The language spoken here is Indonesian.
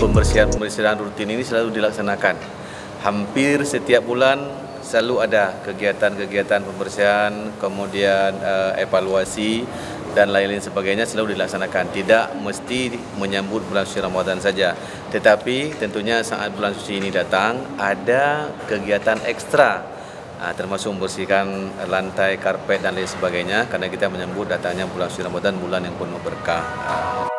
pembersihan rutin ini selalu dilaksanakan. Hampir setiap bulan selalu ada kegiatan-kegiatan pembersihan, kemudian evaluasi dan lain-lain sebagainya selalu dilaksanakan. Tidak mesti menyambut bulan suci Ramadan saja, tetapi tentunya saat bulan suci ini datang ada kegiatan ekstra, termasuk membersihkan lantai, karpet dan lain sebagainya, karena kita menyambut datangnya bulan suci Ramadan, bulan yang penuh berkah.